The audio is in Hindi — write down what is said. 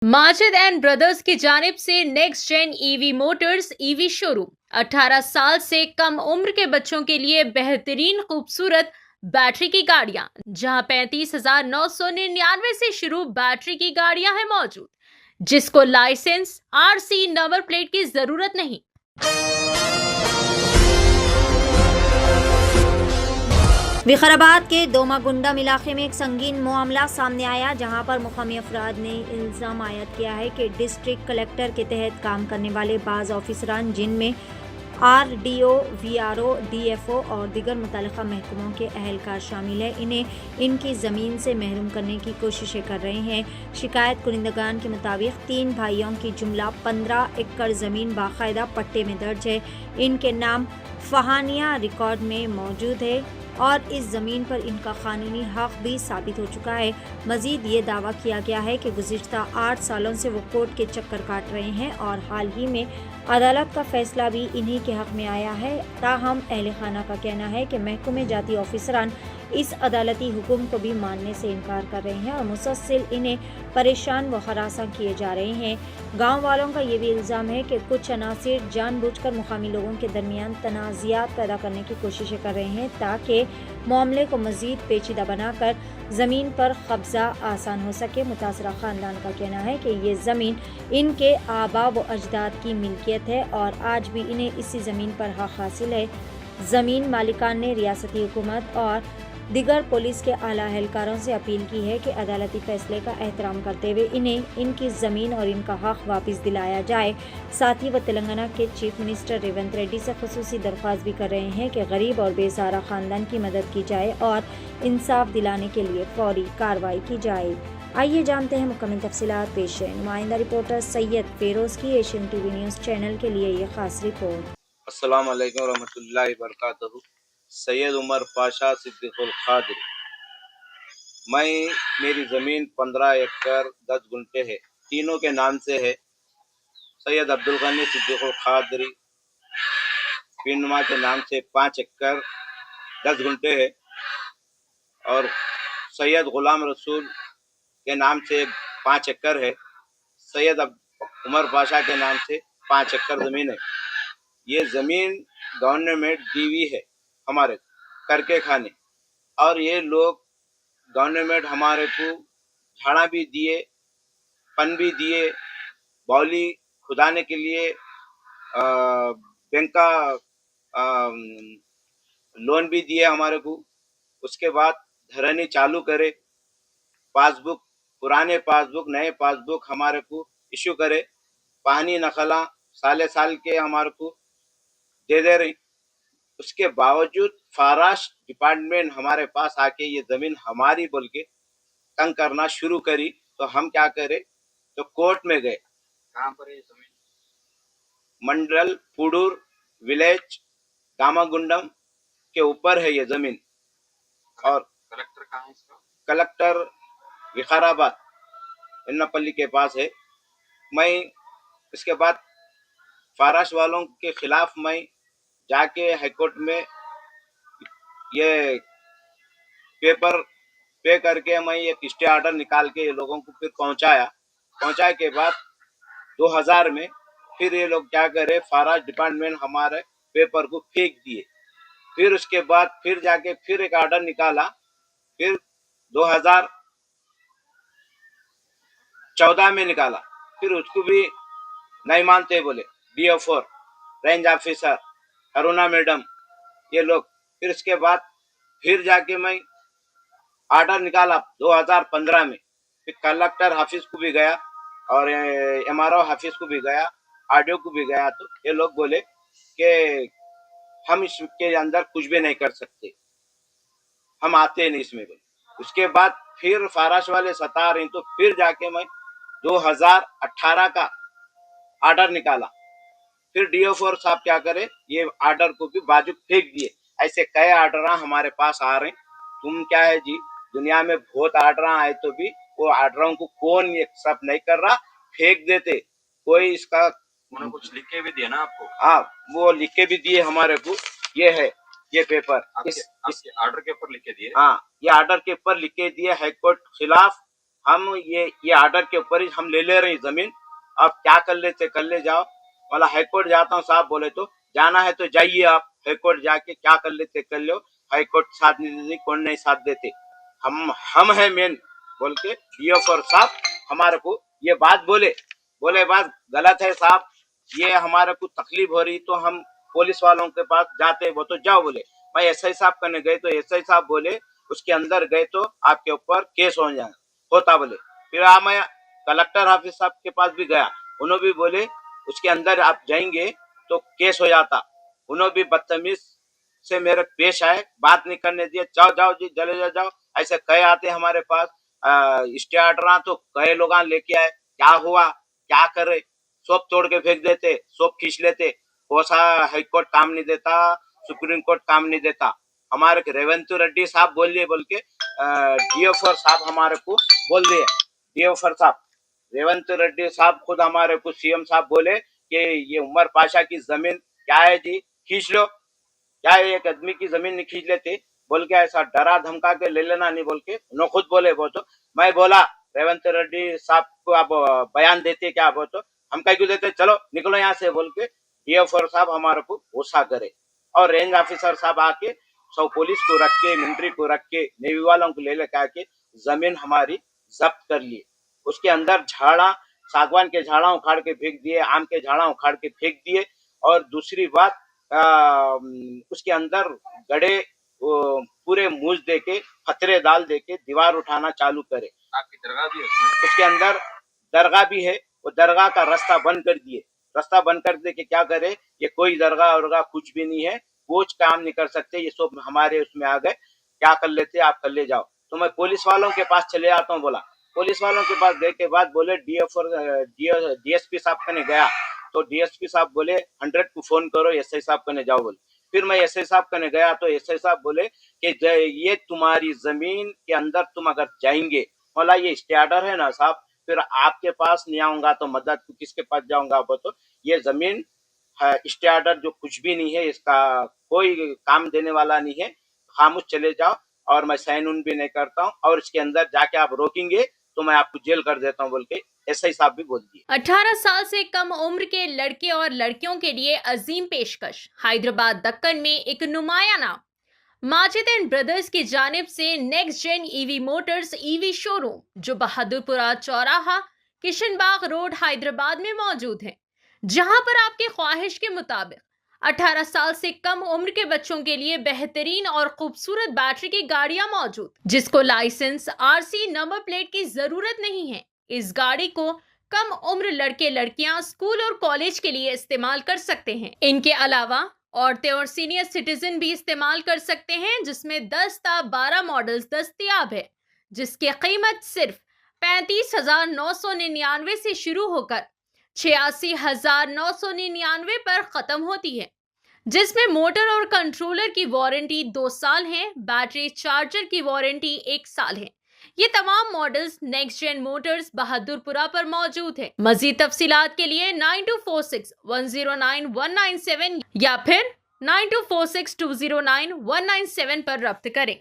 माजिद एंड ब्रदर्स की जानिब से next gen EV motors EV showroom 18 साल से कम उम्र के बच्चों के लिए बेहतरीन खूबसूरत बैटरी की गाड़ियां, जहां 35,999 से शुरू बैटरी की गाड़ियां हैं मौजूद, जिसको लाइसेंस आरसी नंबर प्लेट की जरूरत नहीं। विकाराबाद के दोमागुंडम इलाके में एक संगीन मामला सामने आया, जहां पर मुकामी अफराद ने इल्ज़ाम आयद किया है कि डिस्ट्रिक्ट कलेक्टर के तहत काम करने वाले बाज़ ऑफिसरान, जिनमें RDO, VRO, DFO और दीगर मुतल्लिका महकमों के अहलकार शामिल है, इन्हें इनकी ज़मीन से महरूम करने की कोशिशें कर रहे हैं। शिकायत कुनिंदगान के मुताबिक 3 भाइयों की जुमला 15 एकड़ ज़मीन बाकायदा पट्टे में दर्ज है। इनके नाम फहानिया रिकॉर्ड में मौजूद है और इस ज़मीन पर इनका कानूनी हक भी साबित हो चुका है। मज़ीद ये दावा किया गया है कि गुज़िश्ता 8 सालों से वो कोर्ट के चक्कर काट रहे हैं और हाल ही में अदालत का फैसला भी इन्हीं के हक़ में आया है। ताहम अहल खाना का कहना है कि महकमे जाती ऑफिसरान इस अदालती हुक्म को भी मानने से इनकार कर रहे हैं और मुसलसल इन्हें परेशान व हरासा किए जा रहे हैं। गाँव वालों का ये भी इल्ज़ाम है कि कुछ अनासिर जानबूझकर मुकामी लोगों के दरमियान तनाज़ात पैदा करने की कोशिशें कर रहे हैं, ताकि मामले को मज़ीद पेचीदा बनाकर ज़मीन पर कब्ज़ा आसान हो सके। मुतासरा ख़ानदान का कहना है कि ये ज़मीन इनके आबा व अजदाद की मिल्कियत है और आज भी इन्हें इसी ज़मीन पर हक़ हासिल है। ज़मीन मालिकान ने रियासती हुकूमत और दीगर पुलिस के आला एहलकारों से अपील की है कि अदालती फैसले का एहतराम करते हुए इन्हें इनकी ज़मीन और इनका हक़ वापस दिलाया जाए। साथ ही वह तेलंगाना के चीफ मिनिस्टर रेवंत रेड्डी से खुसूसी दरख्वास्त भी कर रहे हैं कि गरीब और बेसहारा ख़ानदान की मदद की जाए और इंसाफ दिलाने के लिए फौरी कार्रवाई की जाए। आइए जानते हैं मुकम्मल तफसीलात पेश है। नुमाइंदा रिपोर्टर सैयद फेरोज़ की एशियन टीवी न्यूज़ चैनल के लिए ये खास रिपोर्ट। अस्सलाम वालेकुम रहमतुल्लाहि वबरकातुहू। सैयद उमर पाशा सिद्दीकुल खादरी। मेरी ज़मीन 15 एकड़ 10 गुंठे है, तीनों के नाम से है। सैयद अब्दुल गनी सिद्दीकुल खादरी पिनमा के नाम से 5 एकड़ 10 गुंठे है और सैयद गुलाम रसूल के नाम से 5 एकड़ है। सैयद उमर पाशा के नाम से 5 एकड़ ज़मीन है। ये ज़मीन गवर्नमेंट दी हुई है हमारे करके खाने, और ये लोग गवर्नमेंट हमारे को झाड़ा भी दिए, फन भी दिए, बाउली खुदाने के लिए बैंक का लोन भी दिए हमारे को। उसके बाद धरनी चालू करे, पासबुक पुराने पासबुक नए पासबुक हमारे को इशू करे, पानी नखला साल के हमारे को दे रही। उसके बावजूद फॉरेस्ट डिपार्टमेंट हमारे पास आके ये ज़मीन हमारी बोल के तंग करना शुरू करी, तो हम क्या करें, तो कोर्ट में गए। कहाँ पर है ये ज़मीन? मंडल पुडूर विलेज दामागुंडम के ऊपर है ये ज़मीन। और कलेक्टर कहाँ है इसका? कलेक्टर विकाराबाद इन्नापल्ली के पास है। मैं इसके बाद फॉरेस्ट वालों के खिलाफ मैं जाके हाईकोर्ट में ये पेपर पे करके मैं एक स्टे ऑर्डर निकाल के ये लोगों को फिर पहुंचाए के बाद 2000 में फिर ये लोग क्या करे, फॉरेस्ट डिपार्टमेंट हमारे पेपर को फेंक दिए। फिर उसके बाद फिर जाके फिर एक ऑर्डर निकाला, फिर 2014 में निकाला, फिर उसको भी नहीं मानते बोले। DO4 range officer Aruna madam ये लोग। फिर उसके बाद फिर जाके मैं ऑर्डर निकाला 2015 में, फिर कलेक्टर ऑफिस को भी गया और MRO ऑफिस को भी गया, RDO को भी गया, तो ये लोग बोले कि हम इसके अंदर कुछ भी नहीं कर सकते, हम आते नहीं इसमें बोले। उसके बाद फिर फॉरेस्ट वाले सता रहे, तो फिर जाके मैं 2018 का ऑर्डर निकाला। फिर DO4 साहब क्या करे, ये ऑर्डर को भी बाजू फेंक दिए। ऐसे कई ऑर्डर हमारे पास आ रहे हैं। तुम क्या है जी, दुनिया में बहुत ऑर्डर आए तो भी वो ऑर्डरों को कौन एक्सेप्ट नहीं कर रहा, फेंक देते। कोई इसका उन्होंने कुछ लिख के भी दिया ना आपको? हाँ, वो लिख के भी दिए हमारे को। ये है ये पेपर, इस ऑर्डर के ऊपर लिख के दिए। हाँ, ये ऑर्डर के ऊपर लिख के दिए हाईकोर्ट खिलाफ हम ये ऑर्डर के ऊपर ही हम ले रहे हैं जमीन। अब क्या कर लेते कर ले जाओ। वाला हाईकोर्ट जाता हूँ साहब बोले तो जाना है तो जाइए आप हाईकोर्ट जाके क्या कर लेते कर लो। हाईकोर्ट साथ नहीं देती, कौन नहीं साथ देते। हम है मेन बोल के डीएफओ साहब हमारे को ये बात बोले बात गलत है साहब। ये हमारे को तकलीफ हो रही तो हम पुलिस वालों के पास जाते, वो तो जाओ बोले। मैं एसआई साहब करने गए तो एसआई साहब बोले उसके अंदर गए तो आपके ऊपर केस हो जाए होता बोले। फिर मैं कलेक्टर ऑफिस साहब के पास भी गया, उन्होंने भी बोले उसके अंदर आप जाएंगे तो केस हो जाता। उन्होंने भी बदतमीज से मेरे पेश आए, बात नहीं करने दिए। जाओ जी चले जाओ ऐसे कहे आते हमारे पास। स्टे ऑर्डर तो कई लोग लेके आए, क्या हुआ क्या करे, सोप तोड़ के फेंक देते, सोप खींच लेते। कोसा हाईकोर्ट काम नहीं देता, सुप्रीम कोर्ट काम नहीं देता। हमारे रेवंत रेड्डी साहब बोलिए बोल के डीएफओ साहब हमारे को बोल दिए। डीएफओ साहब रेवंत रेड्डी साहब खुद हमारे को सीएम साहब बोले कि ये उमर पाशा की जमीन क्या है जी, खींच लो। क्या एक आदमी की जमीन नहीं खींच लेते बोल के ऐसा डरा धमका के ले लेना नहीं बोल के उन्होंने खुद बोले। वो तो मैं बोला रेवंत रेड्डी साहब को आप बयान देते क्या, वो तो हम कह क्यों देते, चलो निकलो यहाँ से बोल के डीएफओ साहब हमारे को गुस्सा करे। और रेंज ऑफिसर साहब आके सब पुलिस को रख के मिलिट्री को रख के नेवी वालों को ले लेकर आके जमीन हमारी जब्त कर लिए। उसके अंदर झाड़ा सागवान के झाड़ा उखाड़ के फेंक दिए, आम के झाड़ा उखाड़ के फेंक दिए। और दूसरी बात उसके अंदर गड़े पूरे मूज दे के खतरे डाल दे के दीवार उठाना चालू करे। आपकी दरगाह भी है उसके अंदर, दरगाह भी है। वो दरगाह का रास्ता बंद कर दिए। रास्ता बंद कर दे के क्या करे, ये कोई दरगाह वरगाह कुछ भी नहीं है, कुछ काम नहीं कर सकते। ये सब हमारे उसमें आ गए, क्या कर लेते आप कर ले जाओ। तो मैं पुलिस वालों के पास चले आता हूँ बोला। पुलिस वालों के पास गए के बाद बोले डीएसपी साहब कने गया तो डीएसपी साहब बोले 100 को फोन करो एसआई साहब कने जाओ बोले। फिर मैं एसआई साहब कने गया तो एसआई साहब बोले कि ये तुम्हारी जमीन के अंदर तुम अगर जाएंगे, बोला ये स्टे ऑर्डर है ना साहब, फिर आपके पास नहीं आऊंगा तो मदद किसके पास जाऊंगा। वो तो ये जमीन स्टे ऑर्डर जो कुछ भी नहीं है, इसका कोई काम देने वाला नहीं है, खामोश चले जाओ। और मैं साइन उन भी नहीं करता हूँ, और इसके अंदर जाके आप रोकेंगे तो मैं आपको जेल कर देता हूँ बोल के एसआई साहब भी बोल दिए। 18 साल से कम उम्र के लड़के और लड़कियों के लिए अजीम पेशकश। हैदराबाद दक्कन में एक नुमाया नाम माजिद एंड ब्रदर्स की जानिब से next gen EV motors EV showroom जो बहादुरपुरा चौराहा किशनबाग रोड हैदराबाद में मौजूद है, जहां पर आपके ख्वाहिश के मुताबिक 18 साल से कम उम्र के बच्चों के लिए बेहतरीन और खूबसूरत बैटरी की गाड़ियां मौजूद, जिसको लाइसेंस आरसी नंबर प्लेट की जरूरत नहीं है। इस गाड़ी को कम उम्र लड़के लड़कियां स्कूल और कॉलेज के लिए इस्तेमाल कर सकते हैं। इनके अलावा औरतें और सीनियर सिटीजन भी इस्तेमाल कर सकते हैं, जिसमें 10 ता 12 मॉडल्स दस्तयाब है, जिसकी कीमत सिर्फ 35,999 से शुरू होकर 86,999 पर खत्म होती है, जिसमें मोटर और कंट्रोलर की वारंटी 2 साल है, बैटरी चार्जर की वारंटी 1 साल है। ये तमाम models next gen motors Bahadurpura पर मौजूद है। मजीद तफसीलात के लिए 9246109197 या फिर 9246209197 पर रब्त करें।